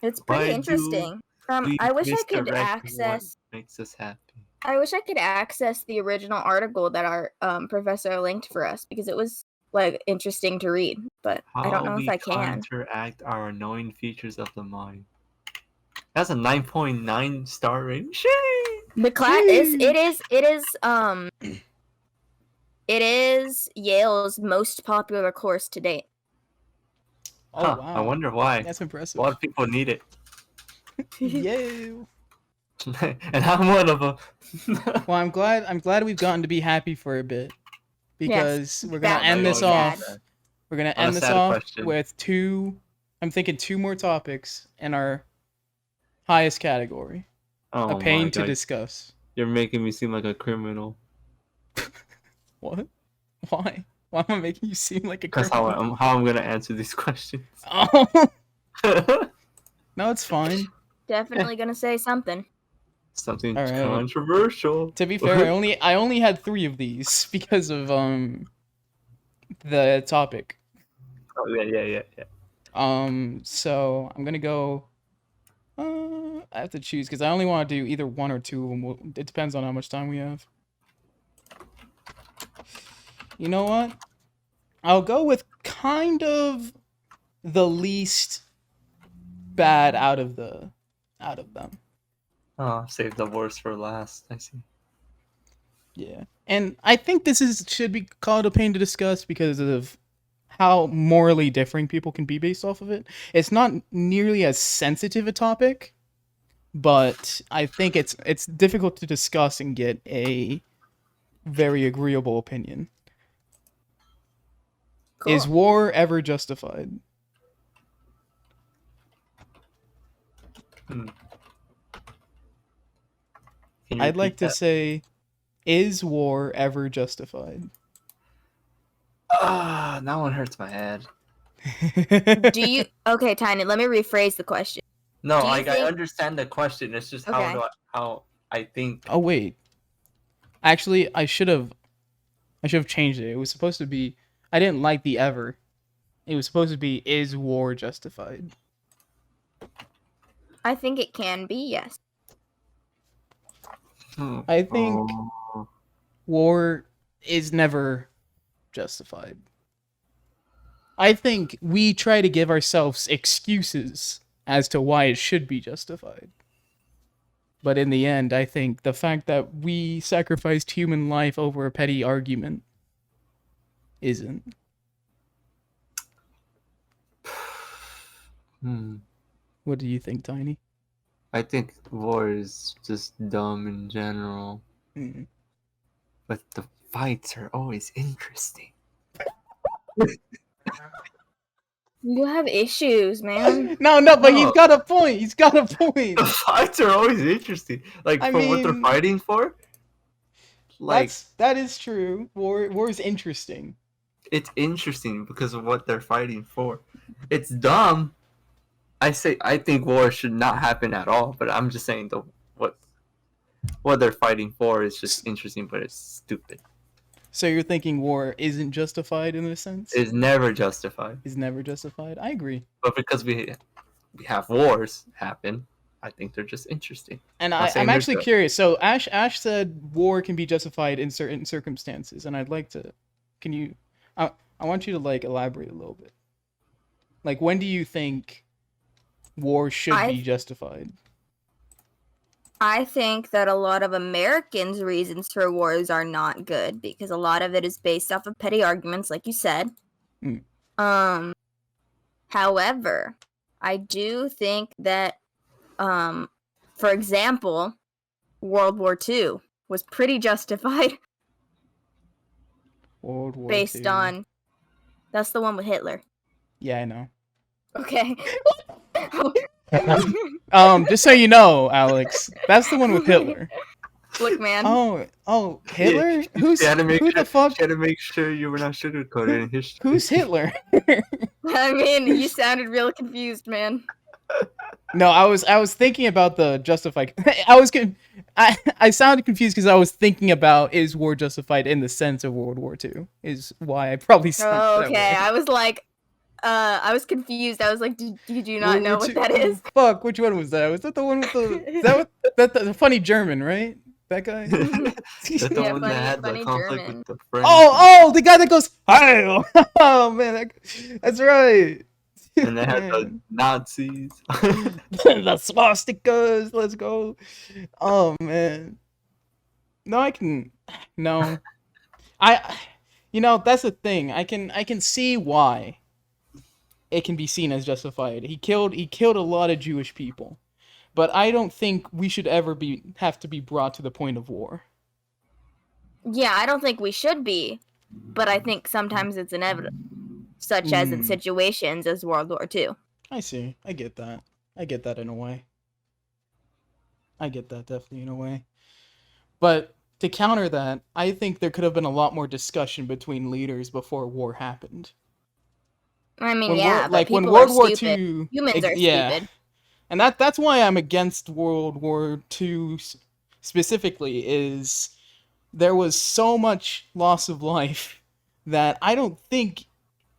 It's pretty interesting. I wish I could access. What makes us happy? I wish I could access the original article that our professor linked for us because it was like interesting to read, but I don't know if I can. Counteract our annoying features of the mind. That's a 9.9 star rating. The class it is Yale's most popular course to date. Oh wow! I wonder why. That's impressive. A lot of people need it. Yale. And I'm one of them. Well, I'm glad we've gotten to be happy for a bit, because we're gonna end this off. We're gonna end this off with two more topics in our highest category. A pain to discuss. You're making me seem like a criminal. What? Why? Why am I making you seem like a criminal? Because how I'm gonna answer these questions. Oh. No, it's fine. Definitely gonna say something. Something controversial. To be fair, I only had 3 of these because of the topic. Oh yeah. So I'm gonna go. I have to choose because I only want to do either 1 or 2 of them. It depends on how much time we have. You know what? I'll go with kind of the least bad out of them. Oh, save the worst for last. I see. Yeah, and I think this should be called a pain to discuss because of how morally differing people can be based off of it. It's not nearly as sensitive a topic, but I think it's difficult to discuss and get a very agreeable opinion. Cool. Is war ever justified? I'd like to say, is war ever justified? That one hurts my head. Okay, Tiny, let me rephrase the question. No, I understand the question. It's just how I think. Oh wait. Actually, I should have changed it. It was supposed to be, I didn't like the ever. It was supposed to be, is war justified? I think it can be, yes. I think war is never justified. I think we try to give ourselves excuses as to why it should be justified. But in the end, I think the fact that we sacrificed human life over a petty argument isn't. What do you think, Tiny? I think war is just dumb in general. But the fights are always interesting. You have issues, man. No, but he's got a point. The fights are always interesting. Like, what they're fighting for? Like, that is true. War is interesting. It's interesting because of what they're fighting for. It's dumb. I think war should not happen at all, but I'm just saying what they're fighting for is just interesting, but it's stupid. So you're thinking war isn't justified in a sense? It's never justified. It's never justified? I agree. But because we have wars happen, I think they're just interesting. And I'm actually curious. So Ash said war can be justified in certain circumstances, and I'd like to. Can you? I want you to elaborate a little bit. Like, when do you think war should be justified? I think that a lot of Americans' reasons for wars are not good because a lot of it is based off of petty arguments, like you said. However, I do think that, for example, World War II was pretty justified. World War based II. on, that's the one with Hitler. Yeah, I know. Okay. Just so you know, Alex, that's the one with Hitler. Look, man. Oh, Hitler? Yeah, Who the fuck? You had to make sure you were not sugarcoated in history. Who's Hitler? I mean, you sounded real confused, man. No, I was thinking about the justified. I sounded confused because I was thinking about, is war justified in the sense of World War II? Is why I probably sounded that Okay, way. I was like, I was confused. I was like, did you not World know War what II? that is? Fuck, which one was that? Was that the one with the? Is that what the funny German, right? That guy. That's the Yeah, one that had the funny conflict German. with the French. Oh, the guy that goes, "Heil!" Oh man, that's right. And they had the Nazis. The swastikas. Let's go. Oh man. No, that's the thing. I can see why it can be seen as justified. He killed a lot of Jewish people. But I don't think we should ever have to be brought to the point of war. Yeah, I don't think we should be, but I think sometimes it's inevitable, such as in situations as World War II. I see. I get that. I get that in a way. I get that definitely in a way. But to counter that, I think there could have been a lot more discussion between leaders before war happened. I mean, when people World are War stupid. II, Humans are stupid. And that's why I'm against World War II specifically, is there was so much loss of life that I don't think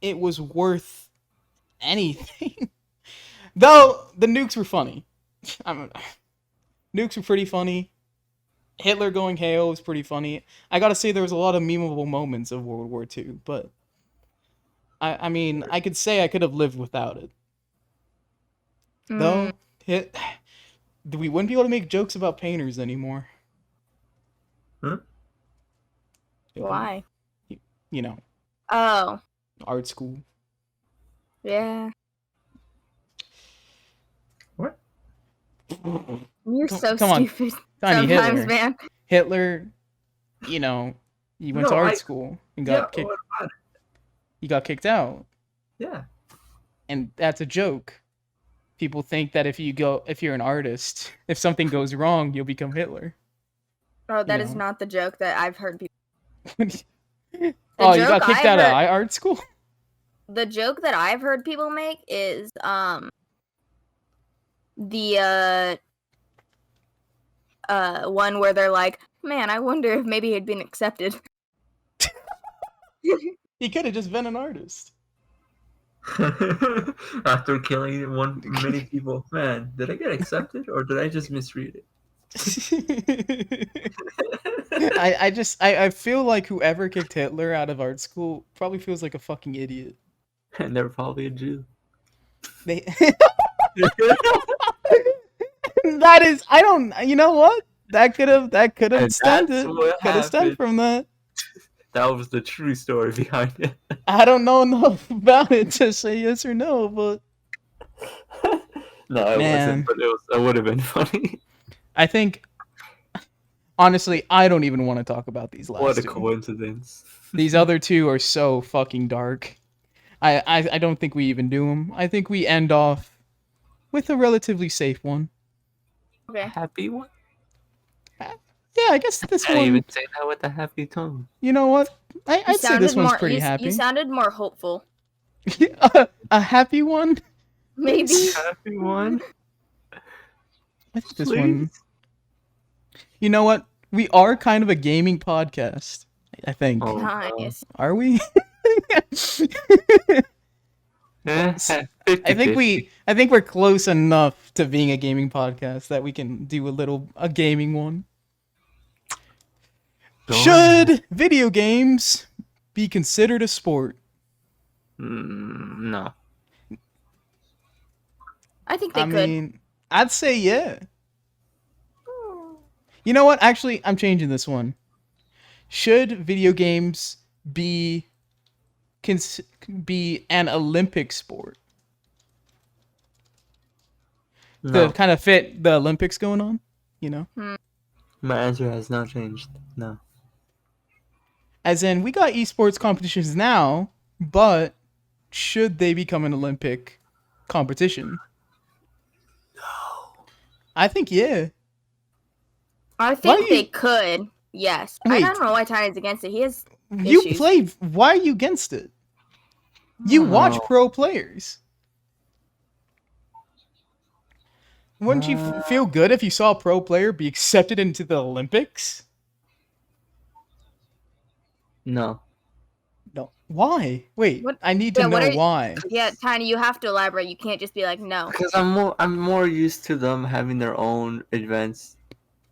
it was worth anything. Though the nukes were funny. Nukes were pretty funny. Hitler going hail was pretty funny. I gotta say there was a lot of memeable moments of World War II, but I mean, I could say I could have lived without it. Though, we wouldn't be able to make jokes about painters anymore. Huh? Why? You know. Oh. Art school. Yeah. What? You're so Come stupid on, sometimes, Hitler. man. Hitler, you went to art school and got kicked. You got kicked out. Yeah. And that's a joke. People think that if you're an artist, if something goes wrong, you'll become Hitler. Oh, that is not the joke that I've heard people. You got kicked out of art school? The joke that I've heard people make is the one where they're like, man, I wonder if maybe he'd been accepted. He could have just been an artist. After killing many people. Man, did I get accepted or did I just misread it? I feel like whoever kicked Hitler out of art school probably feels like a fucking idiot. And they're probably a Jew. That is, I don't, you know what? That could have stemmed it. Could have stemmed from that. That was the true story behind it. I don't know enough about it to say yes or no, but no, it wasn't. But it would have been funny. I think, honestly, I don't even want to talk about these last. What a coincidence! These other two are so fucking dark. I don't think we even do them. I think we end off with a relatively safe one. Okay. Happy one. Yeah, I guess this one. I didn't even say that with a happy tone. You know what? I'd say this one's pretty happy. You sounded more hopeful. A happy one? Maybe. Happy one? I think this one. You know what? We are kind of a gaming podcast, I think. Oh, nice. Are we? I think we're close enough to being a gaming podcast that we can do a gaming one. Should video games be considered a sport? No. I think they could. I mean, I'd say yeah. You know what? Actually, I'm changing this one. Should video games be an Olympic sport? No. To kind of fit the Olympics going on, you know? My answer has not changed. No. As in, we got esports competitions now, but should they become an Olympic competition? No. I think yeah. I think they could. Yes. Wait. I don't know why Tiny's against it. He has You issues. play. Why are you against it? You watch pro players. Wouldn't you feel good if you saw a pro player be accepted into the Olympics? No. No. Why? Wait, I need to know why. Yeah, Tiny, you have to elaborate. You can't just be like, no. Because I'm more used to them having their own events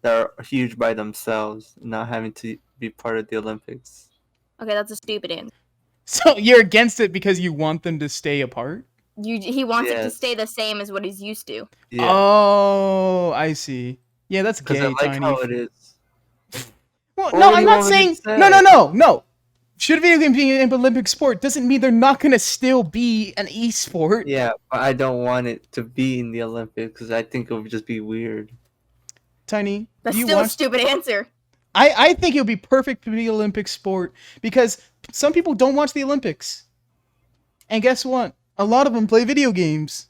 that are huge by themselves, not having to be part of the Olympics. Okay, that's a stupid answer. So you're against it because you want them to stay apart? He wants it to stay the same as what he's used to. Yeah. Oh, I see. Yeah, that's gay, I like Tiny. how it is. Well, no, I'm not saying. No. Should video game be an Olympic sport doesn't mean they're not gonna still be an esport. Yeah, but I don't want it to be in the Olympics because I think it would just be weird. Tiny, that's still a stupid answer. I think it would be perfect to be an Olympic sport because some people don't watch the Olympics. And guess what? A lot of them play video games.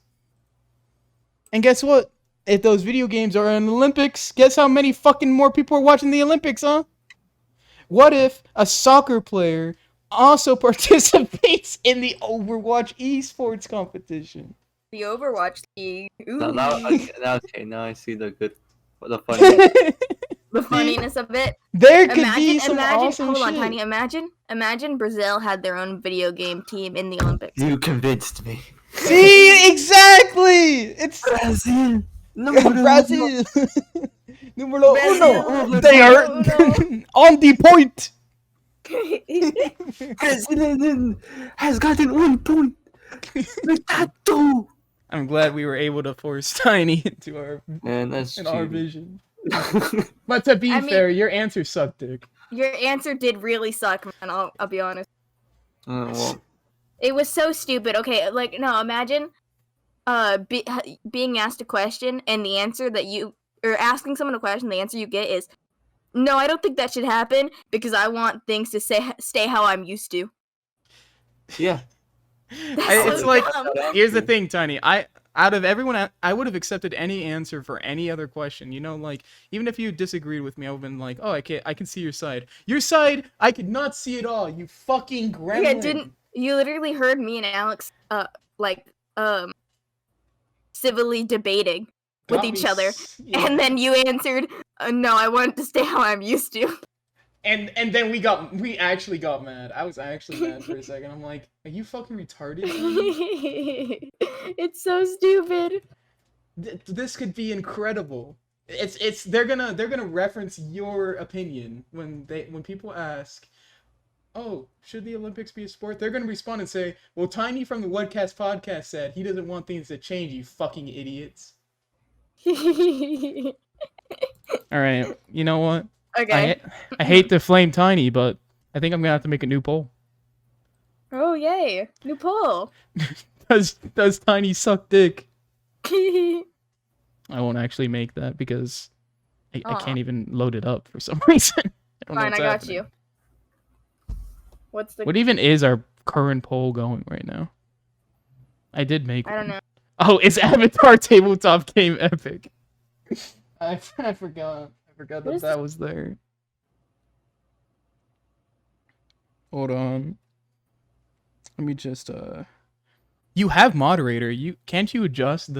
And guess what? If those video games are in the Olympics, guess how many fucking more people are watching the Olympics, huh? What if a soccer player also participates in the Overwatch esports competition? The Overwatch League. Ooh. Okay, now I see the funniness. The funniness of it. There could be some awesome hold on, shit. Tiny. Imagine Brazil had their own video game team in the Olympics. You convinced me. See, exactly. It's Brazil. Brazil. Numero uno. They are on the point. Brazil has gotten 1 point. I'm glad we were able to force Tiny into our our vision. But to be fair, your answer sucked, Dick. Your answer did really suck, man. I'll be honest. Well. It was so stupid. Okay, like no, imagine being asked a question and the answer that you or asking someone a question, the answer you get is no, I don't think that should happen because I want things to stay how I'm used to. Yeah. It's like here's the thing, Tiny. Out of everyone, I would have accepted any answer for any other question. You know, like even if you disagreed with me, I would have been like, "Oh, I can see your side. Your side, I could not see at all. You fucking gremlin." Yeah, you literally heard me and Alex civilly debating with each other, and then you answered, "No, I want it to stay how I'm used to." And then we actually got mad. I was actually mad for a second. I'm like, are you fucking retarded? It's so stupid. This could be incredible. They're gonna reference your opinion when people ask, oh, should the Olympics be a sport? They're gonna respond and say, well, Tiny from the Whatcast podcast said he doesn't want things to change, you fucking idiots. All right, you know what? Okay. I hate to flame Tiny, but I think I'm gonna have to make a new poll. Oh yay! New poll. Does Tiny suck dick? I won't actually make that because I can't even load it up for some reason. Fine, I got you. What even is our current poll going right now? I did make one. I don't know. Oh, it's Avatar Tabletop Game Epic. I forgot. I forgot that was there. Hold on. Let me just You have moderator. Can't you adjust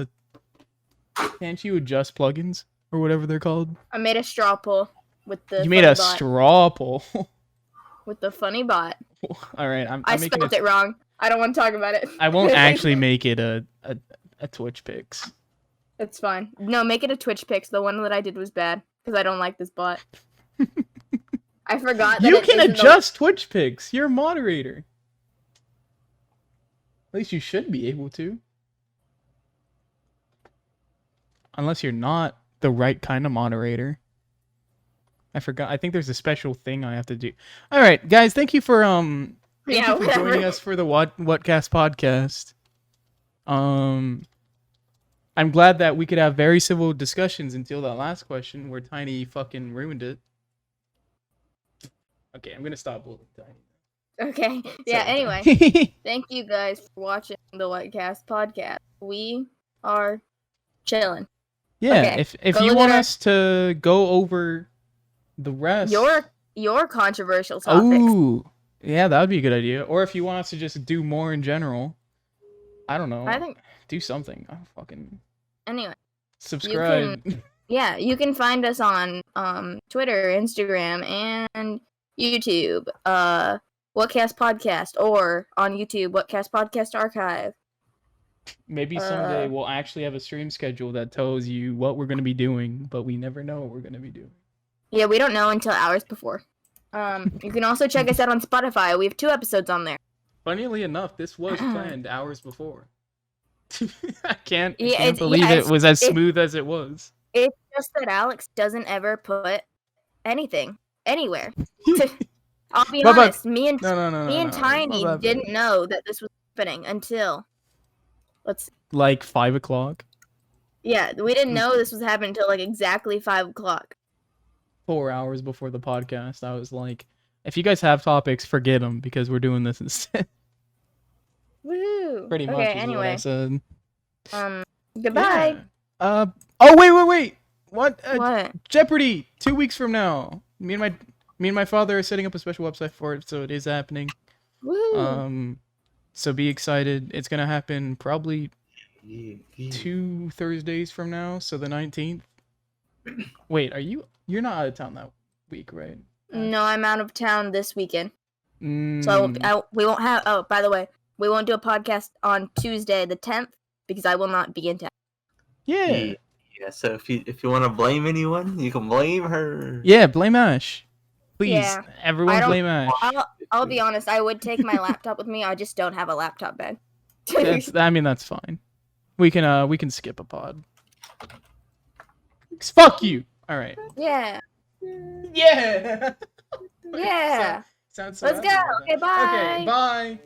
plugins or whatever they're called? I made a straw poll with the You made a straw poll. With the funny bot. All right, I spelled it wrong. I don't want to talk about it. I won't actually make it a Twitch Picks. It's fine. No, make it a Twitch Picks. The one that I did was bad because I don't like this bot. I forgot that you can adjust Twitch Picks. You're a moderator. At least you should be able to. Unless you're not the right kind of moderator. I forgot. I think there's a special thing I have to do. All right, guys. Thank you for joining us for the Whatcast podcast. I'm glad that we could have very civil discussions until that last question where Tiny fucking ruined it. Okay, I'm gonna stop bullying Tiny. Okay. Yeah. Anyway, thank you guys for watching the Whatcast podcast. We are chilling. Yeah, Okay, if go you look want at us to go over the rest. your controversial topics. Oh, yeah, that would be a good idea. Or if you want us to just do more in general, I don't know. I think Do something. Oh, fucking anyway. subscribe. You can find us on Twitter, Instagram, and YouTube. Whatcast Podcast, or on YouTube, Whatcast Podcast Archive. Maybe someday we'll actually have a stream schedule that tells you what we're going to be doing, but we never know what we're going to be doing. Yeah, we don't know until hours before. You can also check us out on Spotify. We have 2 episodes on there. Funnily enough, this was planned hours before. I can't believe it was as smooth as it was. It's just that Alex doesn't ever put anything anywhere. I'll be honest. Me and Tiny didn't know that this was happening until like 5 o'clock. Yeah, we didn't know this was happening until like exactly 5 o'clock. 4 hours before the podcast, I was like, if you guys have topics, forget them because we're doing this instead. Woo! Pretty much is what I said. Goodbye. Yeah. Oh, wait. What? What? Jeopardy! 2 weeks from now. Me and my father are setting up a special website for it, so it is happening. Woo! So be excited. It's gonna happen probably 2 Thursdays from now, so the 19th. Wait, you're not out of town that week, right? No, I'm out of town this weekend. So we won't have. Oh, by the way, we won't do a podcast on Tuesday the 10th because I will not be in town. Yeah. Yeah. So if you want to blame anyone, you can blame her. Yeah, blame Ash. Please, Yeah. everyone blame Ash. I'll be honest. I would take my laptop with me. I just don't have a laptop bed. That's fine. We can skip a pod. Fuck you. All right. Yeah. Yeah. Yeah. Sounds so Let's go. Okay, bye. Okay, bye.